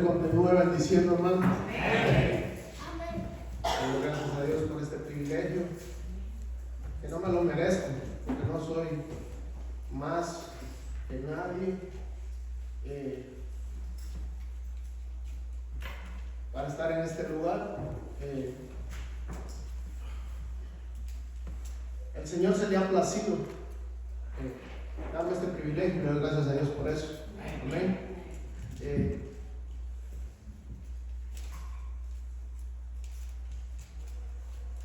Continúe bendiciendo, hermano. Doy gracias a Dios por este privilegio, que no me lo merezco, porque no soy más que nadie para estar en este lugar. El Señor se le ha placido darme este privilegio, y le doy gracias a Dios por eso. Amén.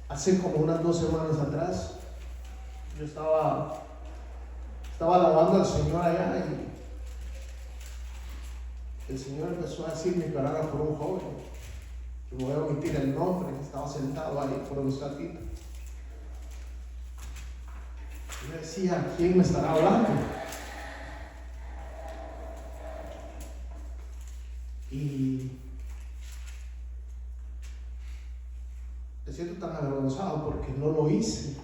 Hace como unas 2 semanas atrás, yo estaba alabando al Señor allá y el Señor empezó a decirme que orara por un joven, que me voy a omitir el nombre, que estaba sentado ahí por un ratito. Yo decía, ¿quién me estará hablando? Y me siento tan avergonzado porque no lo hice.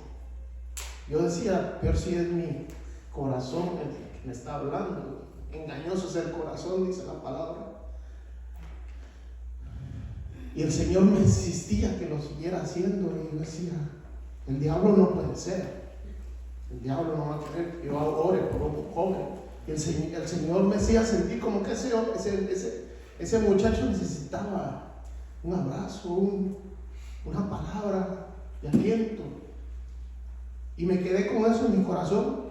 Yo decía, pero si es mi corazón el que me está hablando. Engañoso es el corazón, dice la palabra. Y el Señor me insistía que lo siguiera haciendo. Y yo decía, el diablo no puede ser. El diablo no va a querer que yo ore por un joven. Y el Señor me hacía sentir como que ese muchacho necesitaba un abrazo, una palabra de aliento. Y me quedé con eso en mi corazón.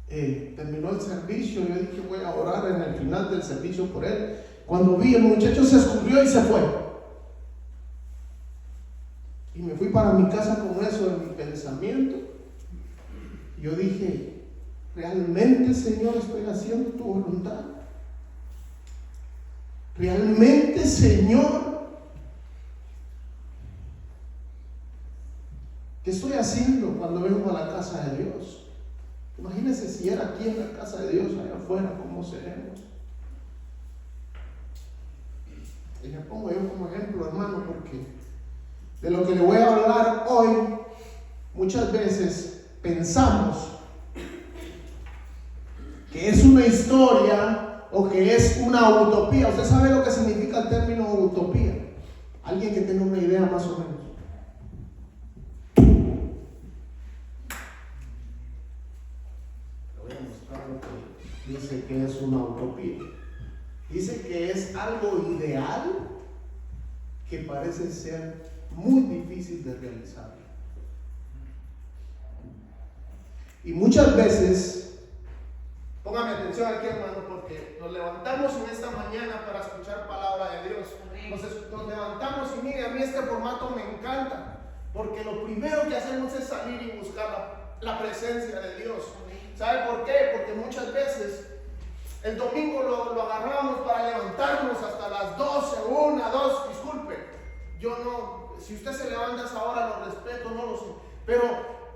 Terminó el servicio, yo dije voy a orar en el final del servicio por él. Cuando vi, el muchacho se escurrió y se fue. Y me fui para mi casa con eso en mi pensamiento. Yo dije, ¿realmente, Señor, estoy haciendo tu voluntad? ¿Realmente, Señor, qué estoy haciendo cuando vengo a la casa de Dios? Imagínense si era aquí en la casa de Dios, allá afuera, ¿cómo seremos? Y me pongo yo como ejemplo, hermano, porque de lo que le voy a hablar hoy, muchas veces pensamos que es una historia o que es una utopía. ¿Usted sabe lo que significa el término utopía? Alguien que tenga una idea más o menos. Dice que es una utopía. Dice que es algo ideal que parece ser muy difícil de realizar. Y muchas veces, póngame atención aquí, hermano, porque nos levantamos en esta mañana para escuchar palabra de Dios. Nos levantamos y mire, a mí este formato me encanta, porque lo primero que hacemos es salir y buscar la presencia de Dios. ¿Sabe por qué? Porque muchas veces el domingo lo agarramos para levantarnos hasta las 12, 1, 2, disculpe. Yo no, si usted se levanta a esa hora, lo respeto, no lo sé. Pero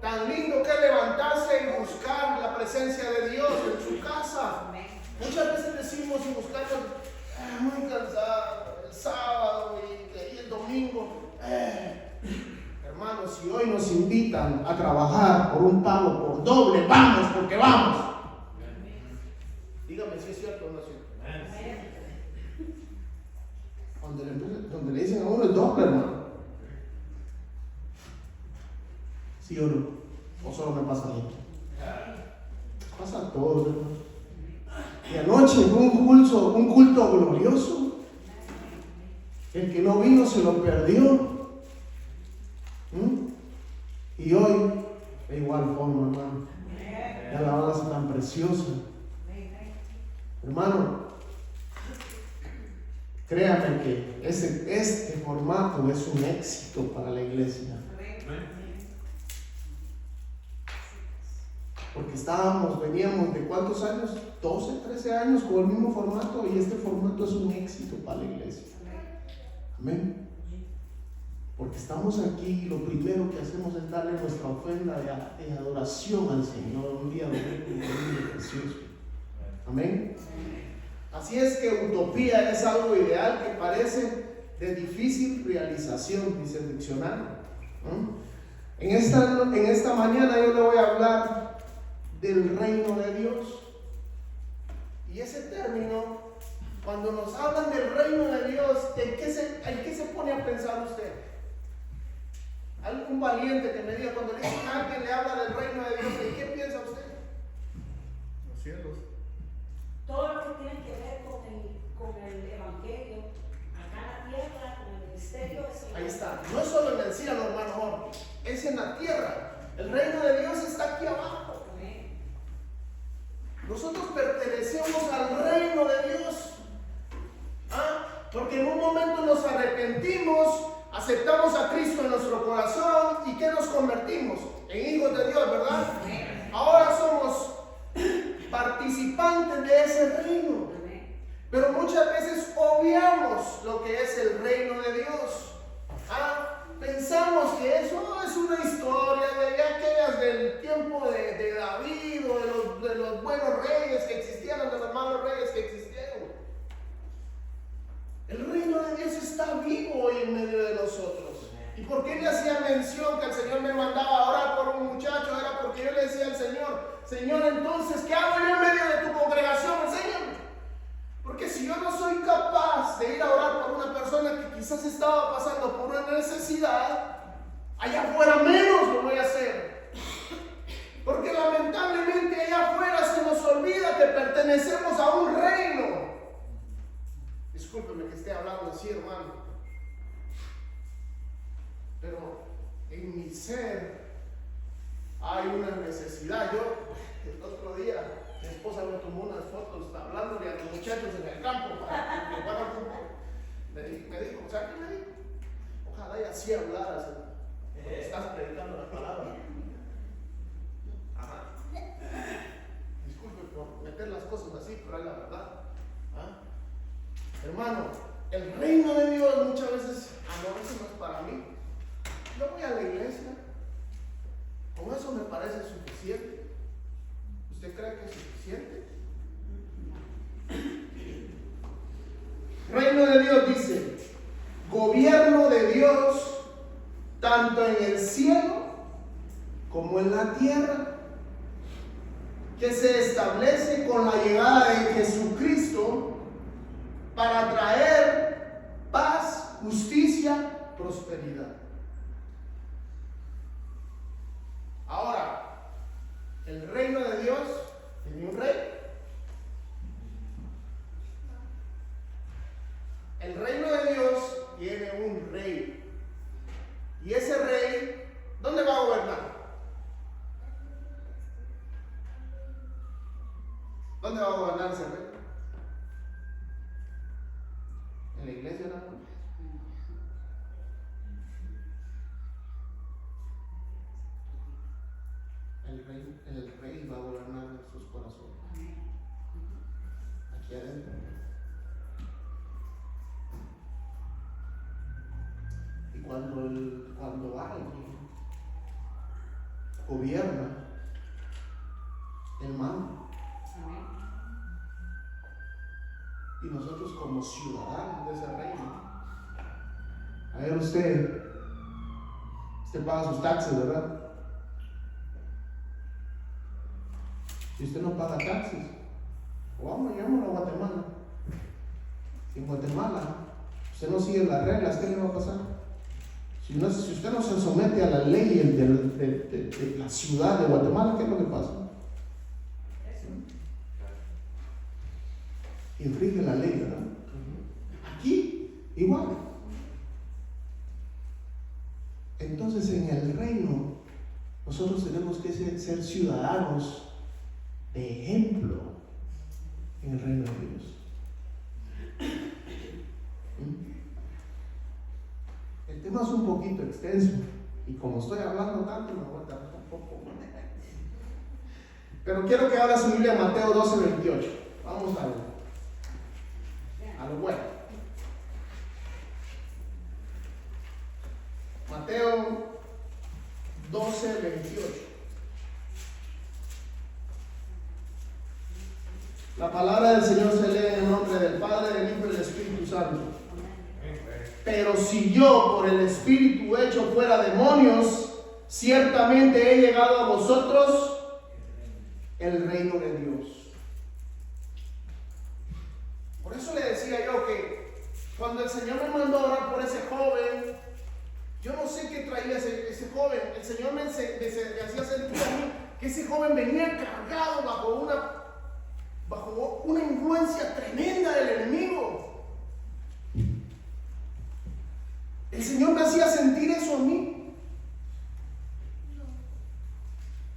tan lindo que levantarse y buscar la presencia de Dios en su casa. Muchas veces decimos y buscamos, muy cansado, el sábado y el domingo. Hermanos, si hoy nos invitan a trabajar por un pago por doble, vamos, porque vamos. Dígame si es cierto o no es cierto. Donde le dicen a uno el doble, hermano. ¿Sí o no? ¿O solo me pasa a mí? Pasa a todos, hermano. Y anoche fue un culto glorioso. El que no vino se lo perdió. Y hoy, de igual forma, hermano. La alabanza tan preciosa. Hermano, créame que este formato es un éxito para la iglesia. Porque veníamos de ¿cuántos años? 12, 13 años con el mismo formato, y este formato es un éxito para la iglesia. Amén. Porque estamos aquí y lo primero que hacemos es darle nuestra ofrenda de adoración al Señor, un día precioso. Amén. Así es que utopía es algo ideal que parece de difícil realización, dice el diccionario. En esta mañana yo le voy a hablar del reino de Dios. Y ese término Cuando nos hablan del reino de Dios, ¿en qué se pone a pensar usted? Algún valiente que me diga, cuando alguien le habla del reino de Dios, ¿en qué piensa usted? Los cielos. Todo lo que tiene que ver con el evangelio, acá en la tierra, con el ministerio. Ahí está. No es solo en el cielo, hermano Jorge, es en la tierra. El reino de Dios está aquí abajo. Amén. Nosotros pertenecemos al reino de Dios. Porque en un momento nos arrepentimos, aceptamos a Cristo en nuestro corazón y ¿qué nos convertimos? En hijos de Dios, ¿verdad? Ahora somos participantes de ese reino. Pero muchas veces obviamos lo que es el reino de Dios. Pensamos que eso es una historia de aquellas del tiempo de David o de los buenos reyes que existieron, de los malos reyes que existieron. El reino de Dios está vivo hoy en medio de nosotros. ¿Y por qué le hacía mención que el Señor me mandaba a orar por un muchacho? Era porque yo le decía al Señor, Señor, entonces, ¿qué hago yo en medio de tu congregación? Enséñame. Porque si yo no soy capaz de ir a orar por una persona que quizás estaba pasando por una necesidad, allá afuera menos lo voy a hacer. Porque lamentablemente allá afuera se nos olvida que pertenecemos a un reino. Discúlpeme que esté hablando así, hermano. Pero en mi ser hay una necesidad. Yo, el otro día, mi esposa me tomó unas fotos hablándole a los muchachos en el campo para que jugaran fútbol. Me dijo, ¿sabes qué me dijo? Ojalá y así hablaras cuando estás predicando la palabra. Ajá. Disculpe por meter las cosas así, pero es la verdad. Hermano, el reino de Dios muchas veces, eso no es para mí. Yo voy a la iglesia, con eso me parece suficiente. ¿Usted cree que es suficiente? Reino de Dios dice, gobierno de Dios, tanto en el cielo como en la tierra, que se establece con la llegada de Jesucristo para traer paz, justicia, prosperidad. Ahora, el reino de Dios tiene un rey. El reino de Dios tiene un rey. Y ese rey, ¿dónde va a gobernar? ¿Dónde va a gobernar ese rey? ¿En la iglesia nada más? El rey va a gobernar nuestros corazones. Aquí adentro. Y cuando alguien gobierna, él manda. Y nosotros como ciudadanos de ese reino, a ver usted paga sus taxes, ¿verdad? Si usted no paga taxes, llevémoslo a Guatemala. Si en Guatemala usted no sigue las reglas, ¿qué le va a pasar? Si usted no se somete a la ley de la ciudad de Guatemala, ¿qué es lo que pasa? Infringe la ley, ¿verdad? Aquí, igual. Entonces, en el reino, nosotros tenemos que ser ciudadanos de ejemplo en el reino de Dios. El tema es un poquito extenso y como estoy hablando tanto, me voy a tardar un poco. Pero quiero que abra su Biblia Mateo 12:28. Vamos a lo bueno. Mateo 12:28. La palabra del Señor se lee en el nombre del Padre, del Hijo y del Espíritu Santo. Pero si yo por el Espíritu echo fuera demonios, ciertamente he llegado a vosotros el reino de Dios. Por eso le decía yo que cuando el Señor me mandó a orar por ese joven, yo no sé qué traía ese joven. El Señor me hacía sentir a mí que ese joven venía cargado bajo una influencia tremenda del enemigo. El Señor me hacía sentir eso a mí.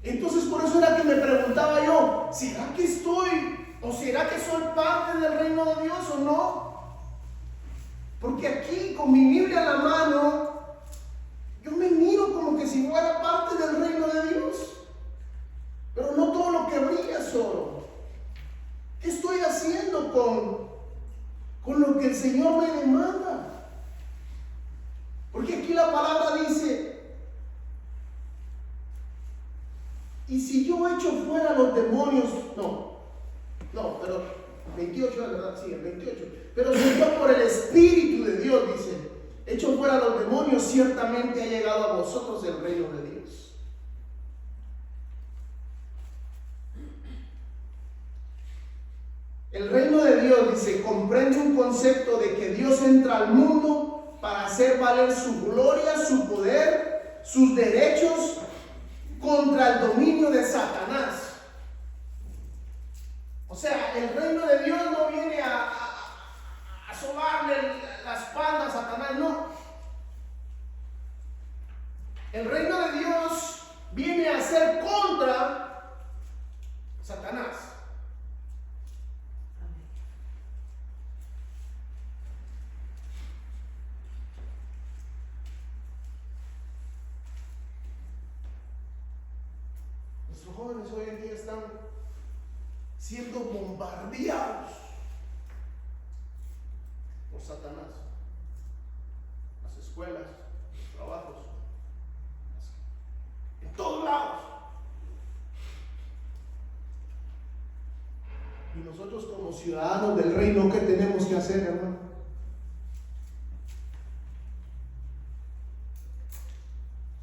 Entonces por eso era que me preguntaba yo, ¿será que estoy o será que soy parte del reino de Dios o no? Porque aquí con mi Biblia en la mano, yo me miro como que si fuera parte del reino de Dios, pero no todo lo que brilla es oro. ¿Qué estoy haciendo con lo que el Señor me demanda? Porque aquí la palabra dice, y si yo echo fuera los demonios, pero 28 es verdad, sí, el 28. Pero si yo por el Espíritu de Dios, dice, echo fuera los demonios, ciertamente ha llegado a vosotros el reino de Dios. El reino de Dios, dice, comprende un concepto de que Dios entra al mundo para hacer valer su gloria, su poder, sus derechos contra el dominio de Satanás. O sea, el reino de Dios no viene a sobarle la espalda a Satanás, no. El reino de Dios viene a ser contra Satanás. Nuestros jóvenes hoy en día están siendo bombardeados por Satanás. Las escuelas, los trabajos, en todos lados. Y nosotros como ciudadanos del reino, ¿qué tenemos que hacer, hermano?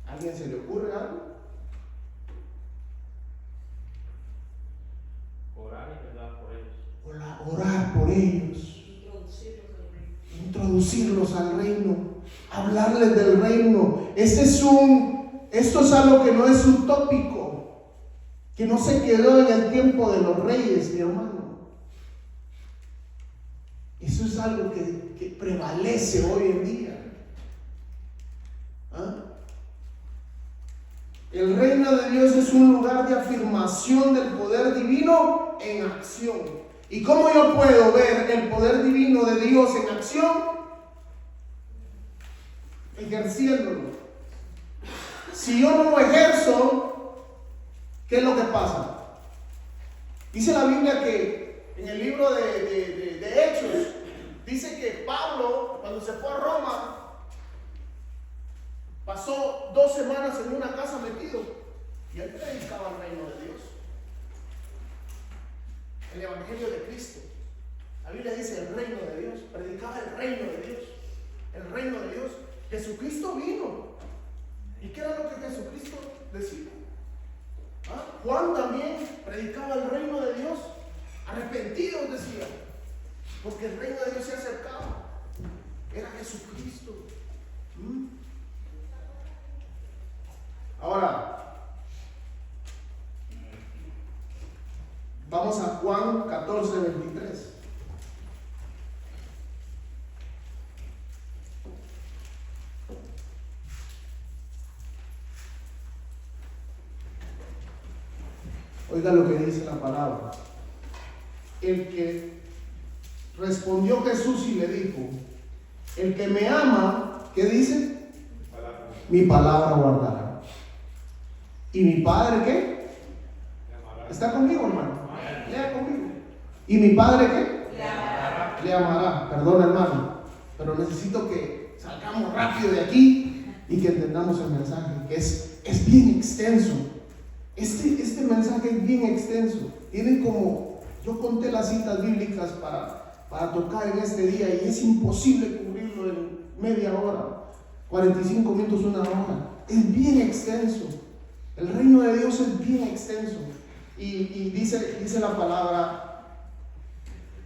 ¿A alguien se le ocurre algo? Orar por ellos, introducirlos al reino, hablarles del reino. Esto es algo que no es utópico, que no se quedó en el tiempo de los reyes, mi hermano. Eso es algo que prevalece hoy en día. ¿Ah? El reino de Dios es un lugar de afirmación del poder divino en acción. ¿Y cómo yo puedo ver el poder divino de Dios en acción? Ejerciéndolo. Si yo no lo ejerzo, ¿qué es lo que pasa? Dice la Biblia que en el libro de Hechos, dice que Pablo, cuando se fue a Roma, pasó 2 semanas en una casa metido y él predicaba el reino de Dios. El evangelio de Cristo. La Biblia dice el reino de Dios. Predicaba el reino de Dios. El reino de Dios. Jesucristo vino. ¿Y qué era lo que Jesucristo decía? ¿Ah? Juan también predicaba el reino de Dios. Arrepentidos decía. Porque el reino de Dios se acercaba. Era Jesucristo. Ahora, vamos a Juan 14:23. Oiga lo que dice la palabra. El que respondió Jesús y le dijo, el que me ama, ¿qué dice? Mi palabra guardará. ¿Y mi Padre qué? ¿Está conmigo, hermano? Lea conmigo. ¿Y mi Padre qué? Le amará. Perdón, hermano, pero necesito que salgamos rápido de aquí y que entendamos el mensaje, que es bien extenso. Este mensaje es bien extenso. Tiene como, yo conté las citas bíblicas para tocar en este día y es imposible cubrirlo en media hora, 45 minutos, 1 hora. Es bien extenso. El reino de Dios es bien extenso. Y dice la palabra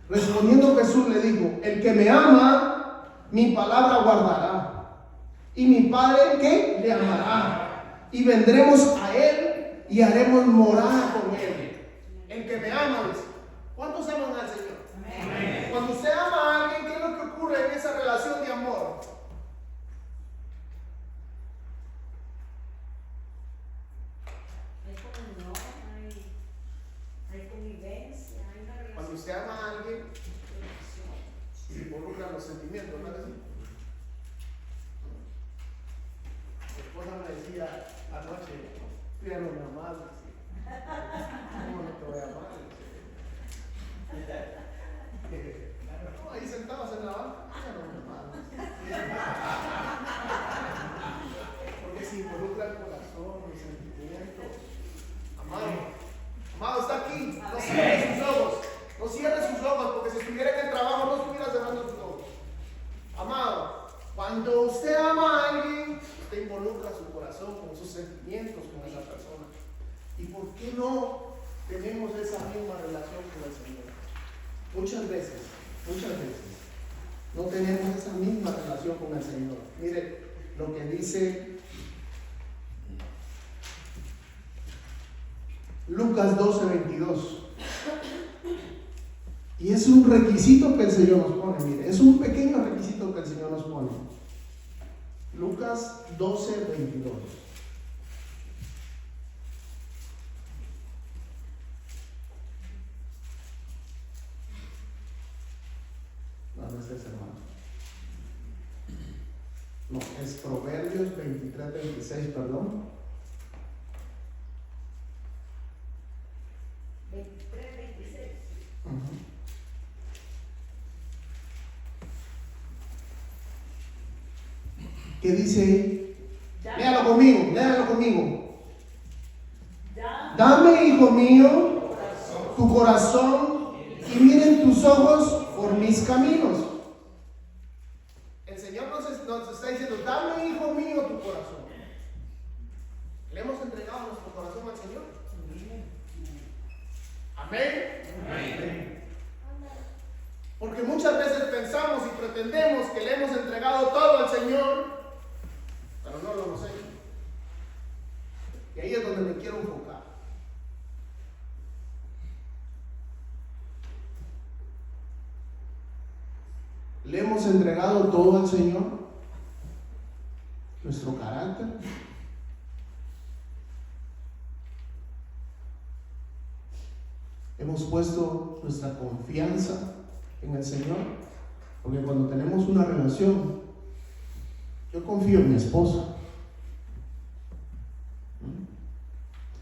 Respondiendo Jesús le dijo: el que me ama, mi palabra guardará, y mi Padre, ¿qué? Le amará, y vendremos a él y haremos morada con él. El que me ama, dice. ¿Cuántos aman al Señor? Amén. Cuando usted ama a alguien, ¿qué es lo que ocurre en esa relación de amor? Hay comunión, hay convivencia, hay una relación. Cuando usted ama a alguien, se involucran los sentimientos, ¿no es así? Mi esposa me decía anoche: tú ya no me amas, ¿cómo no te voy a amar? No, ahí sentados en la banca, ya no me amas. Porque se involucra el corazón, los sentimientos. Amado está aquí. No cierre sus ojos. No cierre sus ojos, porque si estuviera en el trabajo no estuviera cerrando sus ojos. Amado, cuando usted ama a alguien, usted involucra su corazón con sus sentimientos con esa persona. ¿Y por qué no tenemos esa misma relación con el Señor? Muchas veces no tenemos esa misma relación con el Señor. Mire lo que dice Lucas 12:22. Y es un requisito que el Señor nos pone, mire, es un pequeño requisito que el Señor nos pone. Lucas 12:22. No es ese, hermano. No, es Proverbios 23:26, perdón. 23, 26. ¿Qué dice? Léalo conmigo. Dame, hijo mío, tu corazón, y miren tus ojos por mis caminos. El Señor nos está diciendo: dame, hijo mío, tu corazón. ¿Le hemos entregado nuestro corazón al Señor? Amén. Porque muchas veces pensamos y pretendemos que le hemos entregado todo al Señor, pero no lo hemos hecho. Y ahí es donde me quiero enfocar. Le hemos entregado todo al Señor, nuestro carácter. Hemos puesto nuestra confianza en el Señor, porque cuando tenemos una relación, yo confío en mi esposa.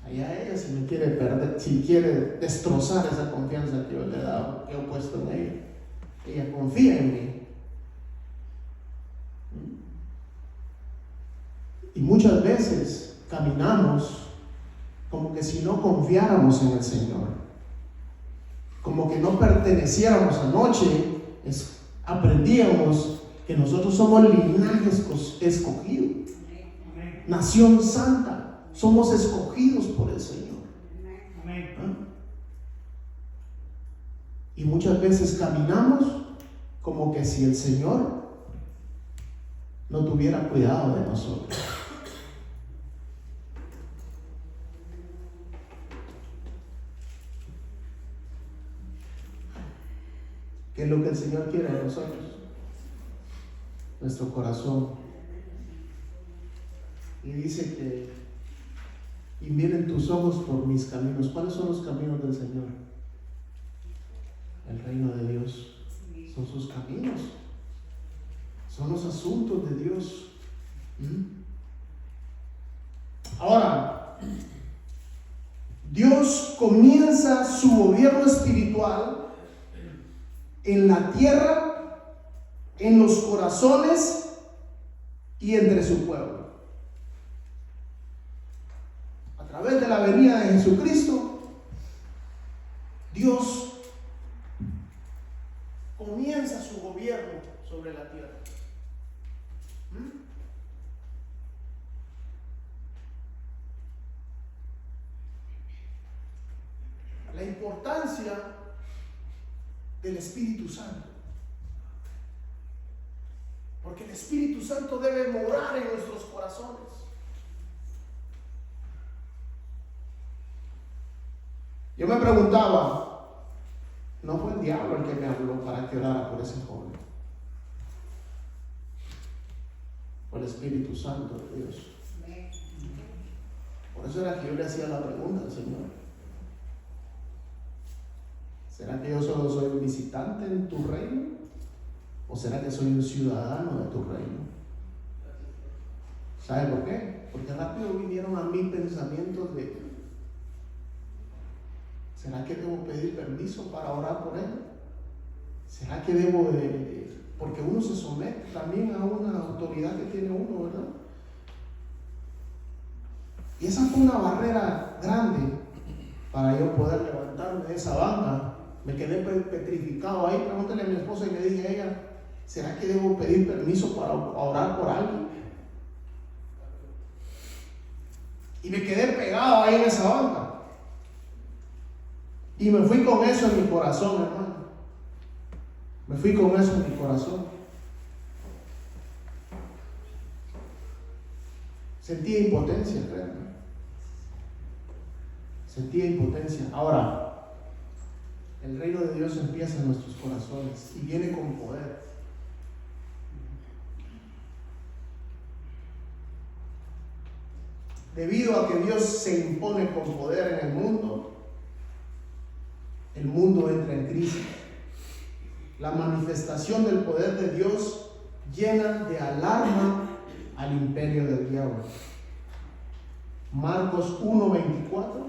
Allá ella, si me quiere perder, si quiere destrozar esa confianza que yo le he dado, que he puesto en ella, ella confía en mí. Y muchas veces caminamos como que si no confiáramos en el Señor, como que no perteneciéramos. Anoche aprendíamos que nosotros somos linaje escogido, nación santa, somos escogidos por el Señor. Y muchas veces caminamos como que si el Señor no tuviera cuidado de nosotros. ¿Qué es lo que el Señor quiere de nosotros? Nuestro corazón. Y dice que: y miren tus ojos por mis caminos. ¿Cuáles son los caminos del Señor? El reino de Dios. Son sus caminos. Son los asuntos de Dios. Ahora, Dios comienza su gobierno espiritual en la tierra, en los corazones y entre su pueblo. A través de la venida de Jesucristo, Dios comienza su gobierno sobre la tierra. La importancia del Espíritu Santo. Porque el Espíritu Santo debe morar en nuestros corazones. Yo me preguntaba, ¿no fue el diablo el que me habló para que orara por ese joven? Fue el Espíritu Santo de Dios. Por eso era que yo le hacía la pregunta al Señor: ¿será que yo solo soy un visitante en tu reino? ¿O será que soy un ciudadano de tu reino? ¿Sabe por qué? Porque rápido vinieron a mí pensamientos de: ¿será que debo pedir permiso para orar por él? ¿Será que debo porque uno se somete también a una autoridad que tiene uno, ¿verdad? Y esa fue una barrera grande para yo poder levantarme de esa banca. Me quedé petrificado ahí. Pregúntale a mi esposa y le dije a ella: ¿será que debo pedir permiso para orar por alguien? Y me quedé pegado ahí en esa banca. Y me fui con eso en mi corazón, hermano. Me fui con eso en mi corazón. Sentía impotencia, créanme. Sentía impotencia. Ahora, el reino de Dios empieza en nuestros corazones y viene con poder. Debido a que Dios se impone con poder en el mundo entra en crisis. La manifestación del poder de Dios llena de alarma al imperio del diablo. Marcos 1:24.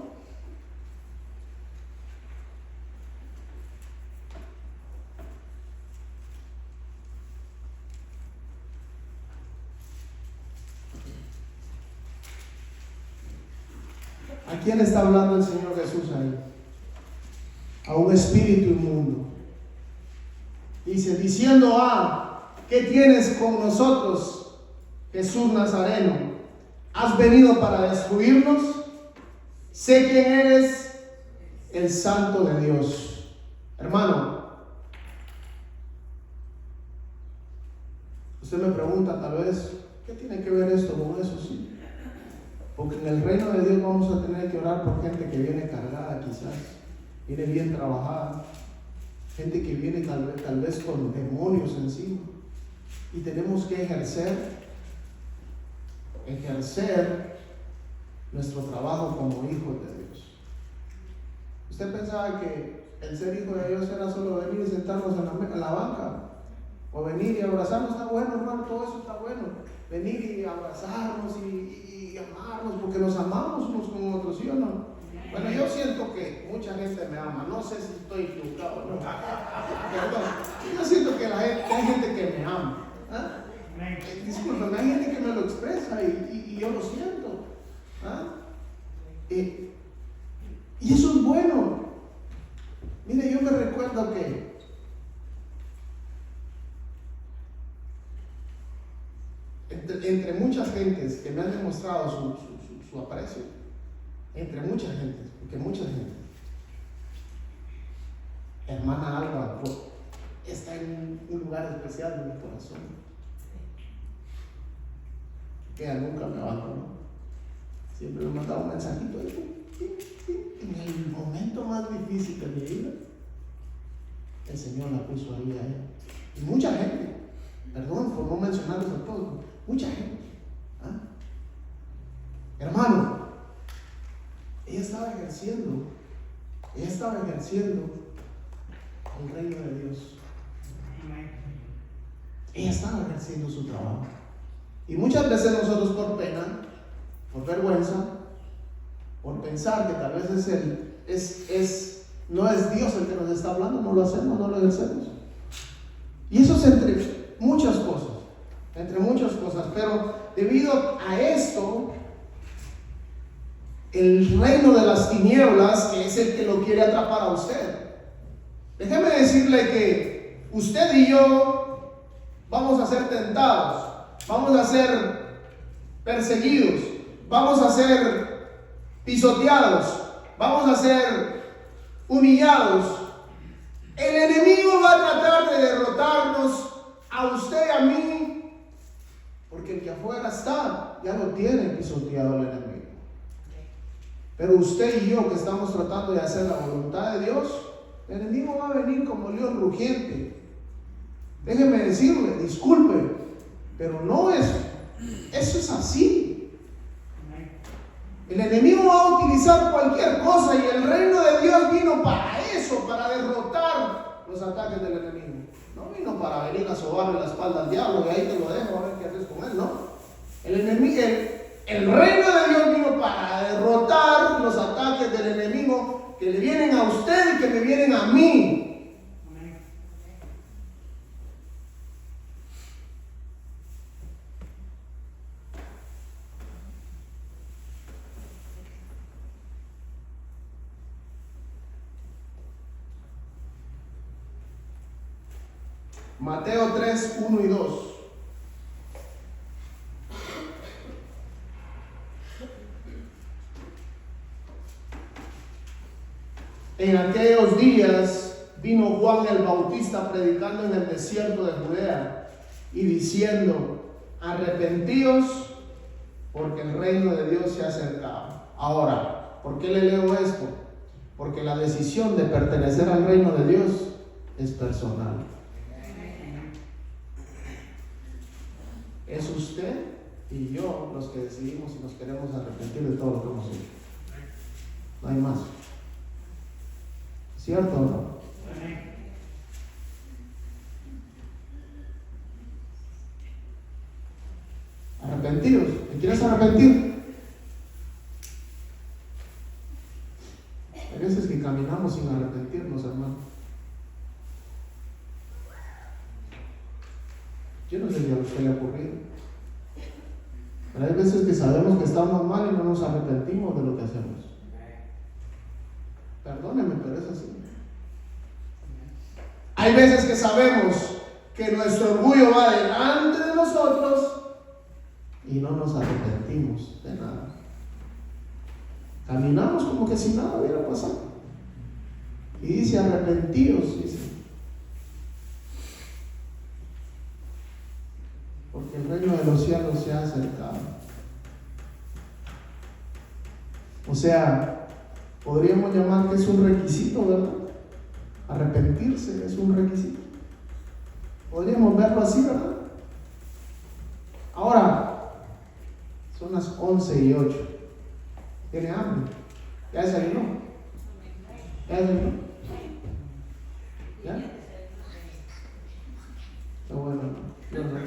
¿A quién está hablando el Señor Jesús ahí? A un espíritu inmundo. Dice, diciendo: ¿qué tienes con nosotros, Jesús Nazareno? ¿Has venido para destruirnos? Sé quién eres, el Santo de Dios. Hermano, usted me pregunta tal vez, ¿qué tiene que ver esto con eso? Sí. Porque en el reino de Dios vamos a tener que orar por gente que viene cargada, quizás viene bien trabajada, gente que viene tal vez con demonios encima, y tenemos que ejercer nuestro trabajo como hijos de Dios. ¿Usted pensaba que el ser hijo de Dios era solo venir y sentarnos en la banca? O venir y abrazarnos? Está bueno, hermano, todo eso está bueno. Venir y abrazarnos y amarnos, porque nos amamos unos con otros, ¿sí o no? Bueno, yo siento que mucha gente me ama. No sé si estoy equivocado o no. Perdón. Yo siento que hay gente que me ama. Disculpen, hay gente que me lo expresa y yo lo siento. Y eso es bueno. Mire, yo me recuerdo que entre muchas gentes que me han demostrado su aprecio, entre muchas gentes, porque mucha gente, hermana Alba está en un lugar especial en mi corazón, que ella nunca me abandonó, siempre me mandaba un mensajito en el momento más difícil de mi vida. El Señor la puso ahí a ella, y mucha gente, perdón por no mencionarlos a todos, mucha gente, hermano, ella estaba ejerciendo el reino de Dios. Ella estaba ejerciendo su trabajo. Y muchas veces nosotros, por pena, por vergüenza, por pensar que tal vez no es Dios el que nos está hablando, no lo hacemos, no lo ejercemos. Y eso es entre muchas cosas, pero debido a esto, el reino de las tinieblas es el que lo quiere atrapar a usted. Déjeme decirle que usted y yo vamos a ser tentados, vamos a ser perseguidos, vamos a ser pisoteados, vamos a ser humillados El enemigo va a tratar de derrotarnos a usted y a mí, porque el que afuera está, ya lo tiene pisoteado el enemigo. Pero usted y yo que estamos tratando de hacer la voluntad de Dios, el enemigo va a venir como león rugiente. Déjeme decirle, disculpe, pero no es, eso es así. El enemigo va a utilizar cualquier cosa y el reino de Dios vino para eso, para derrotar los ataques del enemigo. No vino para venir a sobarle la espalda al diablo y ahí te lo dejo a ver qué haces con él, no. El reino de Dios vino para derrotar los ataques del enemigo que le vienen a usted y que me vienen a mí. Mateo 3, 1 y 2. En aquellos días vino Juan el Bautista predicando en el desierto de Judea y diciendo: arrepentíos porque el reino de Dios se ha acercado. Ahora, ¿por qué le leo esto? Porque la decisión de pertenecer al reino de Dios es personal. Es usted y yo los que decidimos si nos queremos arrepentir de todo lo que hemos hecho. No hay más. ¿Cierto o no? Arrepentidos. ¿Te quieres arrepentir? Hay veces que caminamos sin arrepentirnos, hermano. Yo no sé si a usted le ha ocurrido. Pero hay veces que sabemos que estamos mal y no nos arrepentimos de lo que hacemos. Perdóneme, pero es así. Hay veces que sabemos que nuestro orgullo va delante de nosotros y no nos arrepentimos de nada. Caminamos como que si nada hubiera pasado. Y dice: arrepentidos, dice. Porque el reino de los cielos se ha acercado. O sea, podríamos llamar que es un requisito, ¿verdad? Arrepentirse es un requisito. Podríamos verlo así, ¿verdad? Ahora, son las 11:08. ¿Tiene hambre? ¿Ya desayunó? ¿Ya desayunó? ¿Ya? Está bueno, ¿no? Yo no.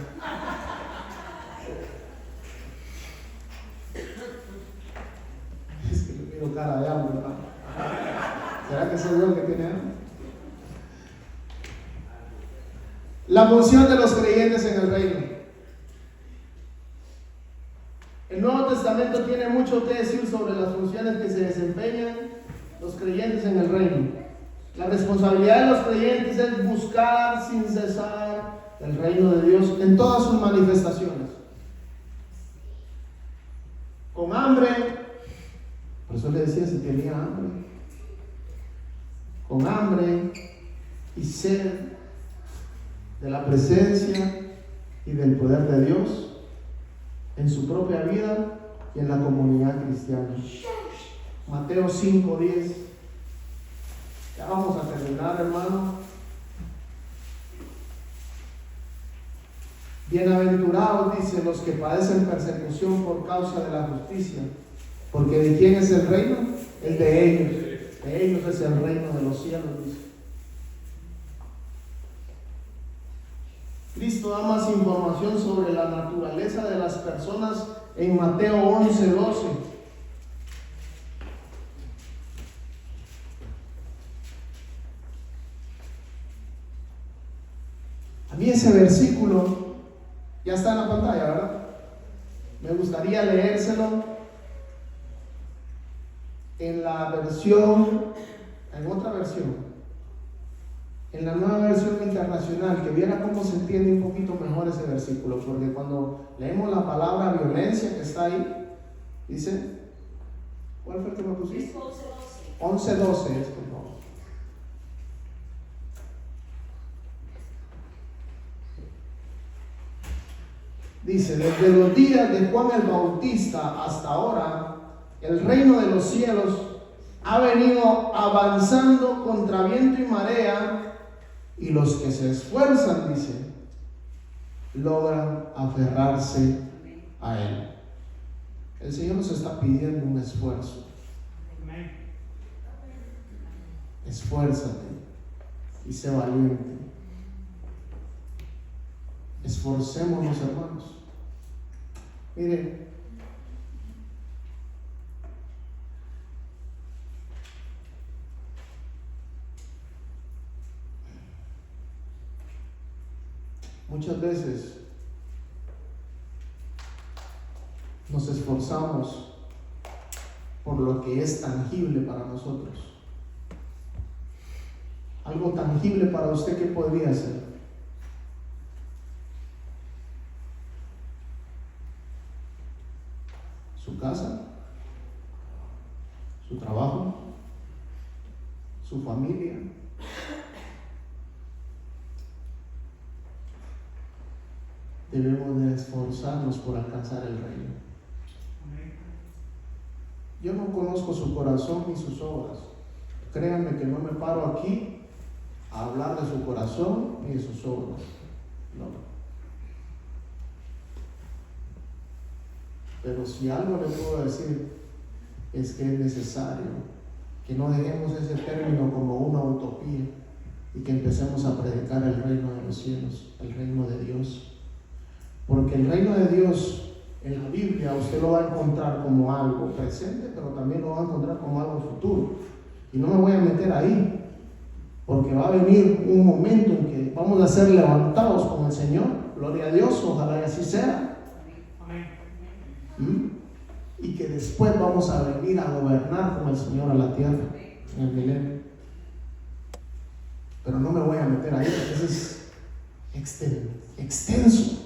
Es que le miro cara de hambre, ¿verdad? ¿Será que soy yo el que tiene hambre? La función de los creyentes en el reino. El Nuevo Testamento tiene mucho que decir sobre las funciones que se desempeñan los creyentes en el reino. La responsabilidad de los creyentes es buscar sin cesar el reino de Dios en todas sus manifestaciones. Con hambre, por eso le decía si tenía hambre, con hambre y sed de la presencia y del poder de Dios en su propia vida y en la comunidad cristiana. Mateo 5:10. Ya vamos a terminar, hermano. Bienaventurados, dice, los que padecen persecución por causa de la justicia, porque ¿de quién es el reino? El de ellos. De ellos es el reino de los cielos, dice. Cristo da más información sobre la naturaleza de las personas en Mateo 11:12. A mí ese versículo ya está en la pantalla, ¿verdad? Me gustaría leérselo en la versión, en otra versión. En la nueva versión internacional, que viera cómo se entiende un poquito mejor ese versículo, porque cuando leemos la palabra violencia que está ahí, dice, ¿cuál fue el que me pusiste? 11:12. 11:12 es, por favor. Dice, desde los días de Juan el Bautista hasta ahora, el reino de los cielos ha venido avanzando contra viento y marea, y los que se esfuerzan, dice, logran aferrarse a él. El Señor nos está pidiendo un esfuerzo. Esfuérzate y sé valiente. Esforcémonos, hermanos. Miren, muchas veces nos esforzamos por lo que es tangible para nosotros. Algo tangible para usted, ¿qué podría ser? Su casa, su trabajo, su familia. Debemos de esforzarnos por alcanzar el reino. Yo no conozco su corazón ni sus obras. Créanme que no me paro aquí a hablar de su corazón ni de sus obras. No. Pero si algo le puedo decir es que es necesario que no dejemos ese término como una utopía y que empecemos a predicar el reino de los cielos, el reino de Dios. Porque el reino de Dios en la Biblia usted lo va a encontrar como algo presente, pero también lo va a encontrar como algo futuro. Y no me voy a meter ahí, porque va a venir un momento en que vamos a ser levantados con el Señor. Gloria a Dios, ojalá y así sea. Y que después vamos a venir a gobernar con el Señor a la tierra en el milenio. Pero no me voy a meter ahí, porque eso es extenso.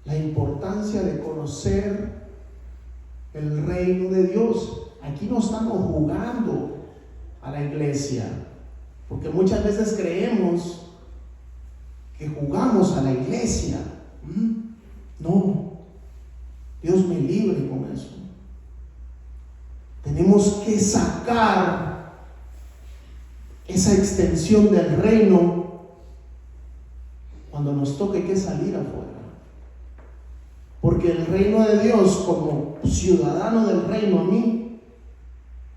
La importancia de conocer el reino de Dios. Aquí no estamos jugando a la iglesia, porque muchas veces creemos que jugamos a la iglesia. No, Dios me libre con eso. Tenemos que sacar esa extensión del reino cuando nos toque que salir afuera. Porque el reino de Dios, como ciudadano del reino, a mí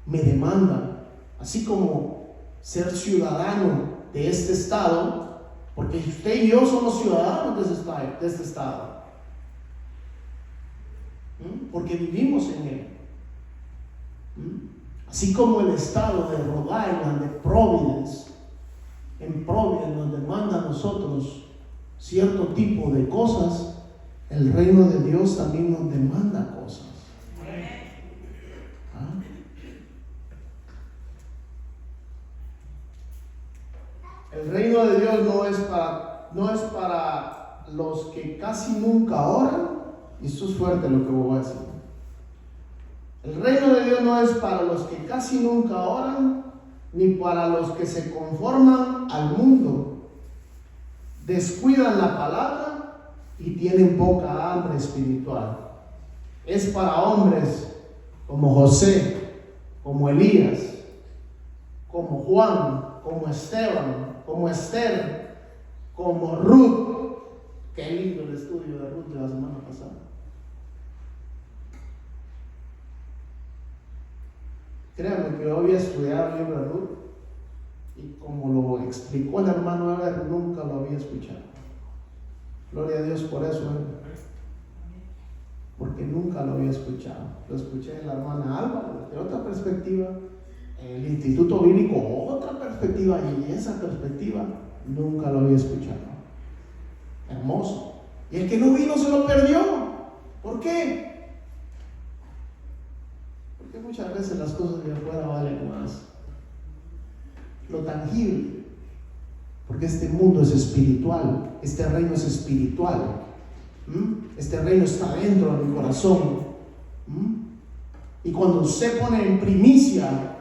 me demanda, así como ser ciudadano de este estado, porque usted y yo somos ciudadanos de este estado, porque vivimos en él. Así como el estado de Rhode Island, de Providence, en Providence nos demanda a nosotros cierto tipo de cosas, el reino de Dios también nos demanda cosas. El reino de Dios no es para los que casi nunca oran, y esto es fuerte lo que voy a decir. El reino de Dios no es para los que casi nunca oran, ni para los que se conforman al mundo, descuidan la palabra y tienen poca hambre espiritual. Es para hombres como José, como Elías, como Juan, como Esteban, como Esther, como Ruth. Qué lindo el estudio de Ruth de la semana pasada. Créanme que yo había estudiado el libro de Ruth y como lo explicó el hermano Eber, nunca lo había escuchado. Gloria a Dios por eso, porque nunca lo había escuchado. Lo escuché de la hermana Alba, de otra perspectiva, en el Instituto Bíblico, otra perspectiva, y esa perspectiva nunca lo había escuchado. Hermoso. Y el que no vino se lo perdió. ¿Por qué? Porque muchas veces las cosas de afuera valen más. Lo tangible. Porque este mundo es espiritual, este reino es espiritual. Este reino está dentro de mi corazón. Y cuando usted pone en primicia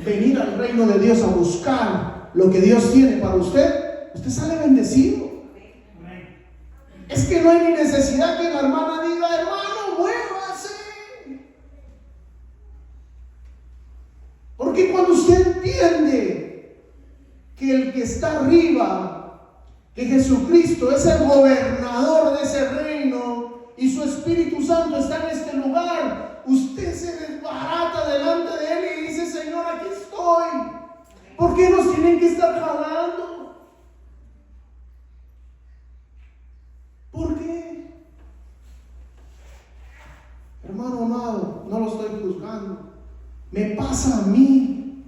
venir al reino de Dios a buscar lo que Dios tiene para usted, usted sale bendecido. no hay ni necesidad que la hermana diga, hermano, muévase. Porque cuando usted entiende que el que está arriba, que Jesucristo es el gobernador de ese reino y su Espíritu Santo está en este lugar, usted se desbarata delante de Él y dice, Señor, aquí estoy. ¿Por qué nos tienen que estar jalando? ¿Por qué? Hermano amado, no lo estoy juzgando. Me pasa a mí.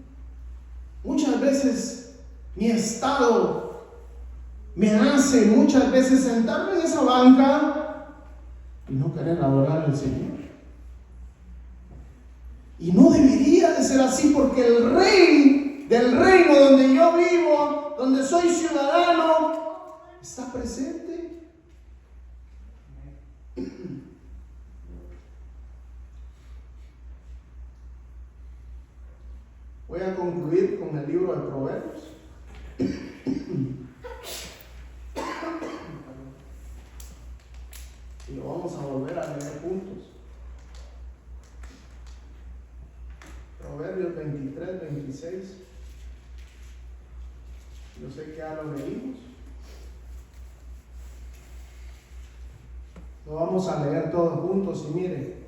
Muchas veces mi estado me hace muchas veces sentarme en esa banca y no querer adorar al Señor. Y no debería de ser así, porque el rey del reino donde yo vivo, donde soy ciudadano, está presente. Voy a concluir con el libro de Proverbios. Y lo vamos a volver a leer juntos. Proverbios 23, 26. Yo sé que ya lo leímos. Lo vamos a leer todos juntos y mire,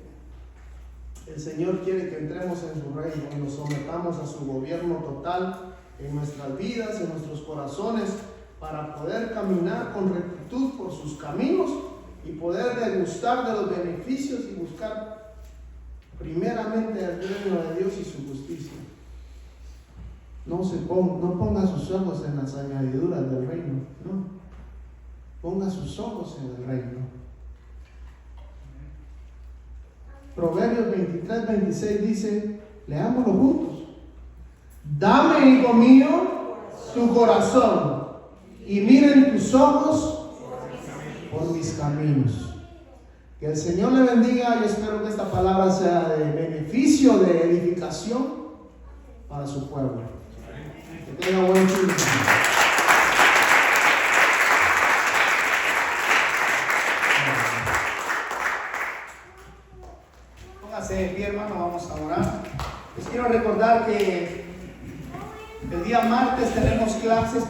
el Señor quiere que entremos en su reino y nos sometamos a su gobierno total en nuestras vidas, en nuestros corazones, para poder caminar con rectitud por sus caminos y poder degustar de los beneficios y buscar primeramente el reino de Dios y su justicia. No ponga sus ojos en las añadiduras del reino, no. Ponga sus ojos en el reino. Proverbios 23, 26 dice, leámoslo juntos. Dame, hijo mío, tu corazón y miren tus ojos por mis caminos. Que el Señor le bendiga. Yo espero que esta palabra sea de beneficio, de edificación para su pueblo. Que tenga buen fin de semana. Póngase de pie, hermano, vamos a orar. Les quiero recordar que el día martes tenemos clases